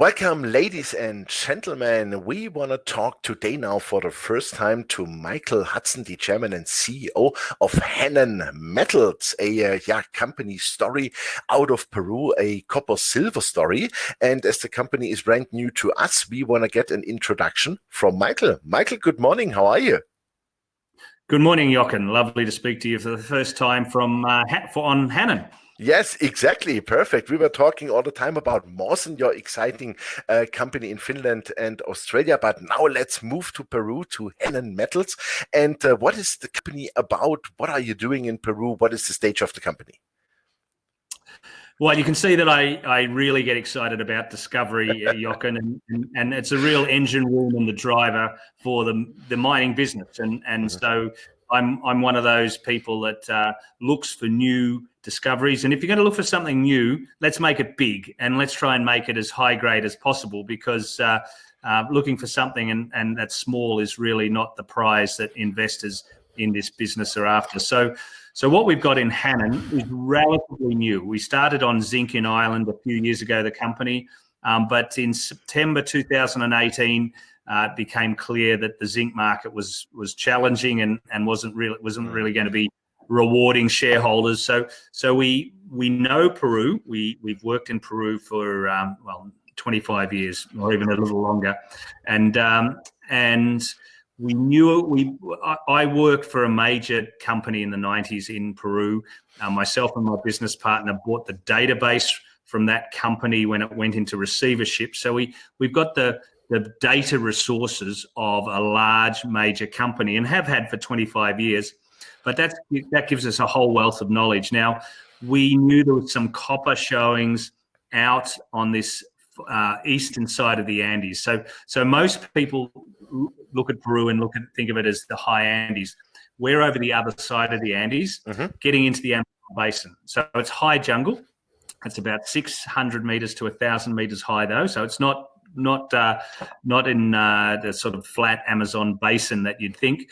Welcome, ladies and gentlemen. We want to talk today now for the first time to Michael Hudson, the Chairman and CEO of Hannan Metals, a company story out of Peru, a copper-silver story. And as the company is brand new to us, we want to get an introduction from Michael. Michael, good morning. How are you? Good morning, Jochen. Lovely to speak to you for the first time from on Hannan. Yes, exactly. Perfect. We were talking all the time about Mawson, your exciting company in Finland and Australia. But now let's move to Peru, to Hannan Metals. And what is the company about? What are you doing in Peru? What is the stage of the company? Well, you can see that I really get excited about discovery, Jochen, and it's a real engine room and the driver for the mining business. And so I'm one of those people that looks for new discoveries. And if you're going to look for something new, let's make it big and let's try and make it as high grade as possible, because looking for something and that's small is really not the prize that investors in this business are after. So what we've got in Hannan is relatively new. We started on zinc in Ireland a few years ago, the company, but in September 2018, it became clear that the zinc market was challenging and wasn't really going to be rewarding shareholders. So we know Peru. We've worked in Peru for 25 years or even a little longer, and we knew I worked for a major company in the 90s in Peru. Myself and my business partner bought the database from that company when it went into receivership. So we've got the data resources of a large major company and have had for 25 years. But that gives us a whole wealth of knowledge. Now, we knew there was some copper showings out on this eastern side of the Andes. So most people look at Peru and think of it as the high Andes. We're over the other side of the Andes, getting into the Amazon basin. So it's high jungle. It's about 600 meters to 1,000 meters high, though. So it's not in the sort of flat Amazon basin that you'd think.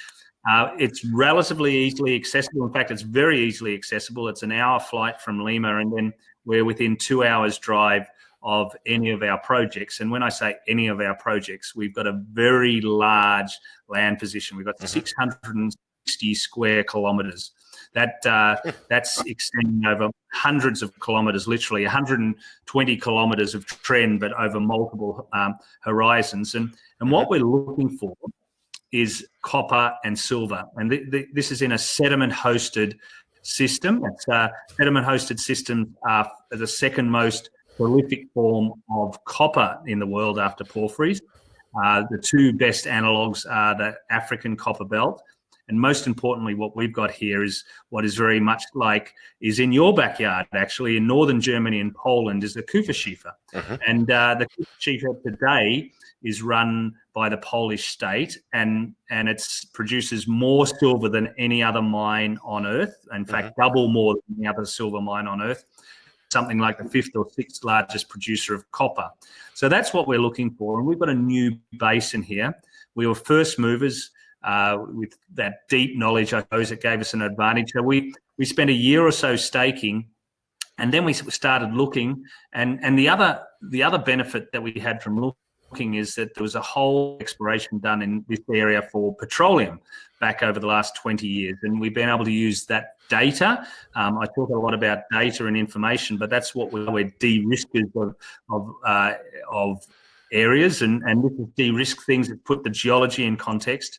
It's relatively easily accessible. In fact, it's very easily accessible. It's an hour flight from Lima, and then we're within 2 hours drive of any of our projects. And when I say any of our projects, we've got a very large land position. We've got 660 square kilometers. That's extending over hundreds of kilometers, literally 120 kilometers of trend, but over multiple horizons. And what we're looking for is copper and silver. And this is in a sediment-hosted system. Sediment-hosted systems are the second most prolific form of copper in the world after porphyries. The two best analogues are the African copper belt. And most importantly, what we've got here is what is very much is in your backyard, actually, in northern Germany and Poland, is the Kupferschiefer. And the Kupferschiefer today is run by the Polish state, and it produces more silver than any other mine on Earth. In fact, double more than any other silver mine on Earth. Something like the 5th or 6th largest producer of copper. So that's what we're looking for. And we've got a new basin here. We were first movers with that deep knowledge. I suppose it gave us an advantage. So we spent a year or so staking, and then we started looking. And the other benefit that we had from looking is that there was a whole exploration done in this area for petroleum back over the last 20 years. And we've been able to use that data. I talk a lot about data and information, but that's what we're de-riskers of areas. And this is de-risk things that put the geology in context.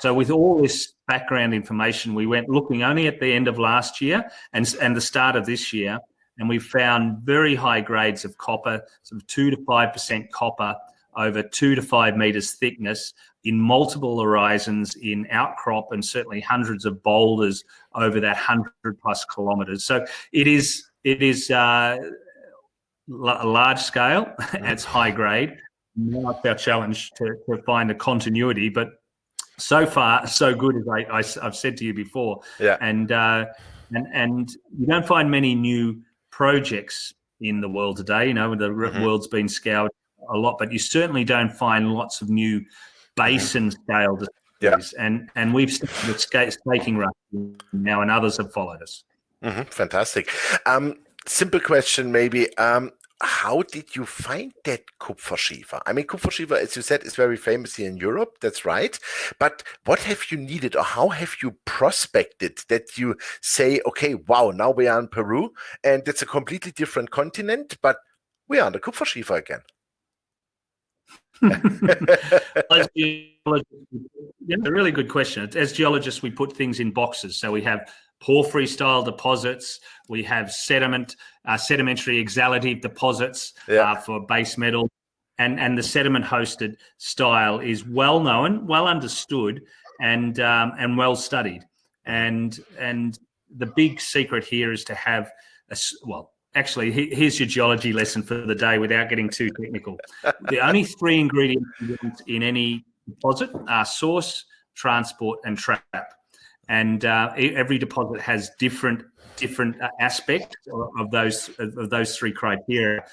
So with all this background information, we went looking only at the end of last year and the start of this year, and we found very high grades of copper, sort of 2 to 5% copper over 2 to 5 meters thickness in multiple horizons in outcrop, and certainly hundreds of boulders over that 100+ kilometers. So it is a large scale. It's high grade. Now it's our challenge to find a continuity, but so far so good, as I've said to you before. And you don't find many new projects in the world today. You know, the world's been scoured a lot, but you certainly don't find lots of new basin scale discoveries. And we've started with staking right now, and others have followed us. Fantastic. Simple question maybe. how did you find that Kupferschiefer? I mean, Kupferschiefer, as you said, is very famous here in Europe. That's right. But what have you needed, or how have you prospected that you say, okay, wow, now we are in Peru, and it's a completely different continent, but we are on the Kupferschiefer again. As geologists, yeah, a really good question. As geologists, we put things in boxes. So we have porphyry-style deposits. We have sedimentary exhalative deposits for base metal, and the sediment-hosted style is well known, well understood, and well studied. And the big secret here is to have actually, here's your geology lesson for the day without getting too technical. The only three ingredients you want in any deposit are source, transport, and trap. And every deposit has different aspects of those three criteria.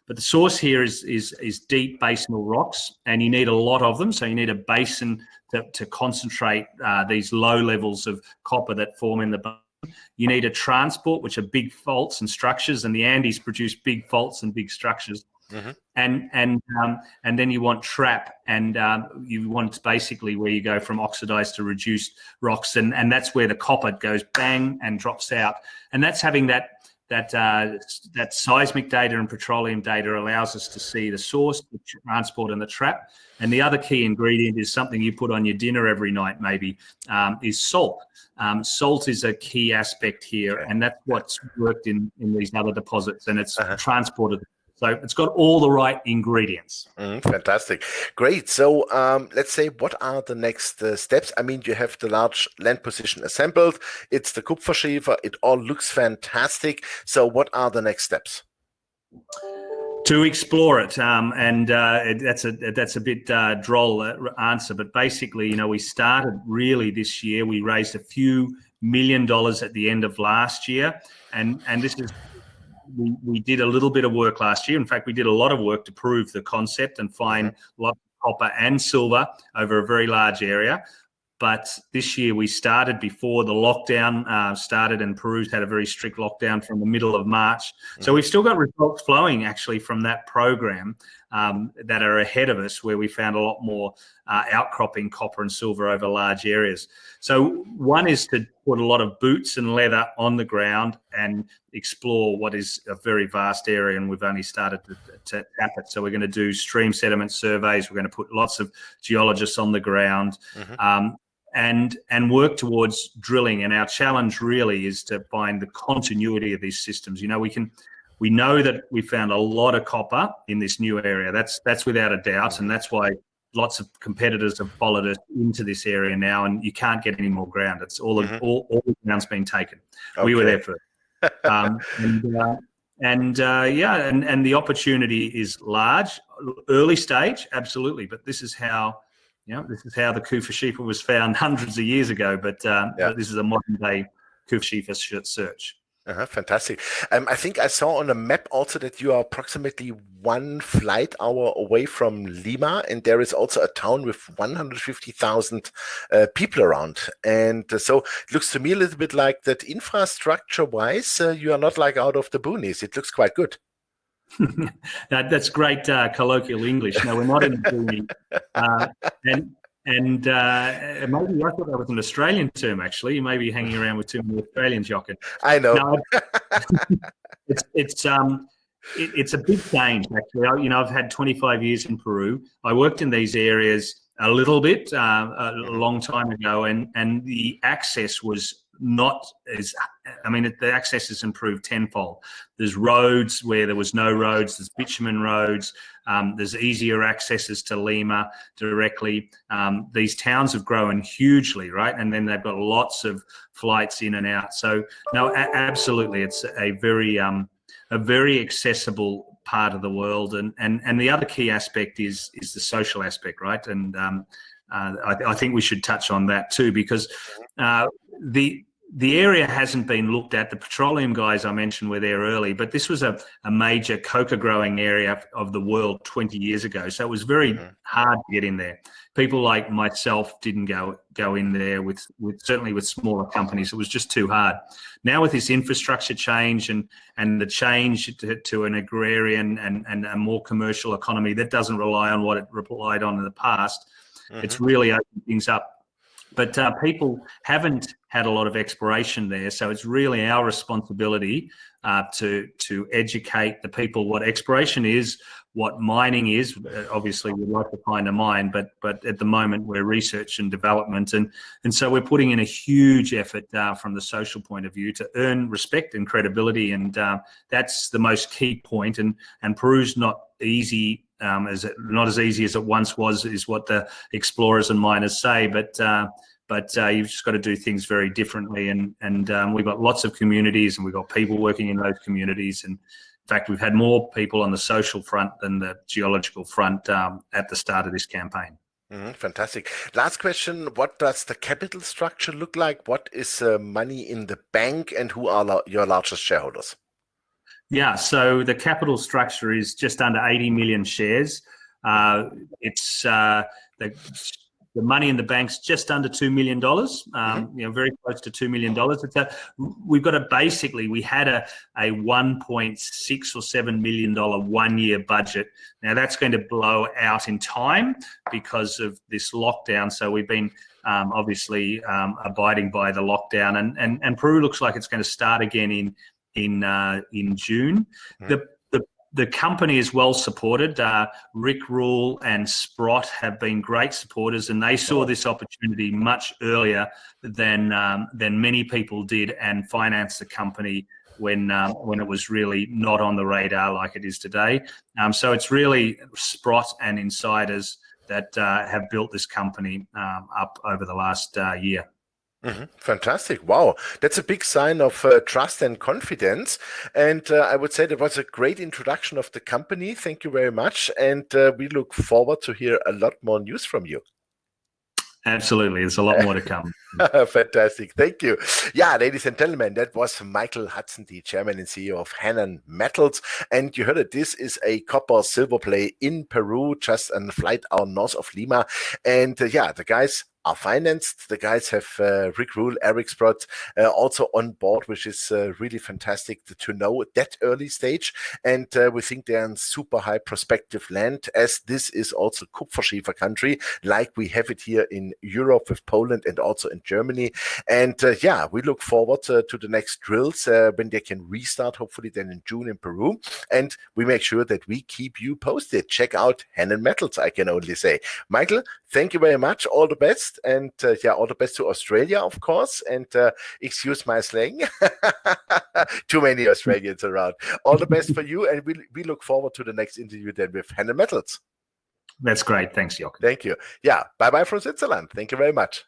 But the source here is deep basinal rocks, and you need a lot of them. So you need a basin to concentrate these low levels of copper that form in the bone. You need a transport, which are big faults and structures, and the Andes produce big faults and big structures. Mm-hmm. And then you want trap, and you want basically where you go from oxidized to reduced rocks, and that's where the copper goes bang and drops out, and that's having that seismic data and petroleum data allows us to see the source, the transport, and the trap. And the other key ingredient is something you put on your dinner every night, maybe, is salt. Salt is a key aspect here, and that's what's worked in these other deposits, and it's transported. So it's got all the right ingredients. Fantastic. Great. So let's say, what are the next steps? I mean, you have the large land position assembled. It's the Kupferschiefer. It all looks fantastic. So what are the next steps? To explore it, that's a bit droll answer, but basically, we started really this year. We raised a few $1 million at the end of last year, and this is. We did a little bit of work last year. In fact, we did a lot of work to prove the concept and find lots of copper and silver over a very large area. But this year we started before the lockdown started, and Peru's had a very strict lockdown from the middle of March. So we've still got results flowing actually from that program that are ahead of us, where we found a lot more outcropping copper and silver over large areas. So one is to put a lot of boots and leather on the ground and explore what is a very vast area, and we've only started to tap it. So we're going to do stream sediment surveys. We're going to put lots of geologists on the ground. And work towards drilling. And our challenge really is to find the continuity of these systems. We know that we found a lot of copper in this new area. That's without a doubt, and that's why lots of competitors have followed us into this area now, and you can't get any more ground. It's all the ground's been taken. Okay. We were there first. And the opportunity is large, early stage, absolutely. But this is how the Kupferschiefer was found hundreds of years ago. But this is a modern day Kupferschiefer search. Fantastic. I think I saw on a map also that you are approximately 1 flight hour away from Lima, and there is also a town with 150,000 people around. And so it looks to me a little bit like that infrastructure-wise, you are not like out of the boonies. It looks quite good. That's great colloquial English. No, we're not in the boonies. And maybe I thought that was an Australian term, actually. You may be hanging around with too many Australians, Jochen. I know. No, it's a big change, actually. I've had 25 years in Peru. I worked in these areas a little bit a long time ago, and the access was not as, the access has improved tenfold. There's roads where there was no roads. There's bitumen roads. There's easier accesses to Lima directly. These towns have grown hugely, right? And then they've got lots of flights in and out. So no, absolutely, it's a very accessible part of the world. And the other key aspect is the social aspect, right? And I think we should touch on that too, because the area hasn't been looked at. The petroleum guys I mentioned were there early, but this was a major coca growing area of the world 20 years ago. So it was very hard to get in there. People like myself didn't go in there with certainly with smaller companies. It was just too hard. Now with this infrastructure change and the change to an agrarian and a more commercial economy that doesn't rely on what it relied on in the past, it's really opened things up. But people haven't had a lot of exploration there, so it's really our responsibility to educate the people what exploration is, what mining is. Obviously, we'd like to find a mine, but at the moment we're research and development, and so we're putting in a huge effort from the social point of view to earn respect and credibility, and that's the most key point. And Peru's not easy. Not as easy as it once was, is what the explorers and miners say. But you've just got to do things very differently. And we've got lots of communities, and we've got people working in those communities. And in fact, we've had more people on the social front than the geological front at the start of this campaign. Fantastic. Last question: what does the capital structure look like? What is money in the bank, and who are your largest shareholders? Yeah, so the capital structure is just under 80 million shares. It's the money in the bank's just under $2 million. Very close to $2 million. We've got we had a 1.6 or $7 million 1 year budget. Now that's going to blow out in time because of this lockdown. So we've been obviously abiding by the lockdown, and Peru looks like it's going to start again in June. The company is well supported. Rick Rule and Sprott have been great supporters, and they saw this opportunity much earlier than many people did, and financed the company when it was really not on the radar like it is today. So it's really Sprott and insiders that have built this company up over the last year. Fantastic. Wow. That's a big sign of trust and confidence. And I would say that was a great introduction of the company. Thank you very much. And we look forward to hear a lot more news from you. Absolutely. There's a lot more to come. Fantastic. Thank you. Yeah, ladies and gentlemen, that was Michael Hudson, the chairman and CEO of Hannan Metals. And you heard it, this is a copper silver play in Peru, just a flight hour north of Lima. And yeah, the guys are financed. The guys have Rick Rule, Eric Sprott also on board, which is really fantastic to know at that early stage. And we think they're in super high prospective land, as this is also Kupferschiefer country, like we have it here in Europe with Poland and also in Germany. And yeah, we look forward to the next drills when they can restart, hopefully then in June in Peru. And we make sure that we keep you posted. Check out Hannan Metals, I can only say. Michael, thank you very much. All the best. And yeah, all the best to Australia, of course. And excuse my slang. Too many Australians around. All the best for you. And we look forward to the next interview then with Hannan Metals. That's great. Thanks, Jochen. Thank you. Yeah. Bye-bye from Switzerland. Thank you very much.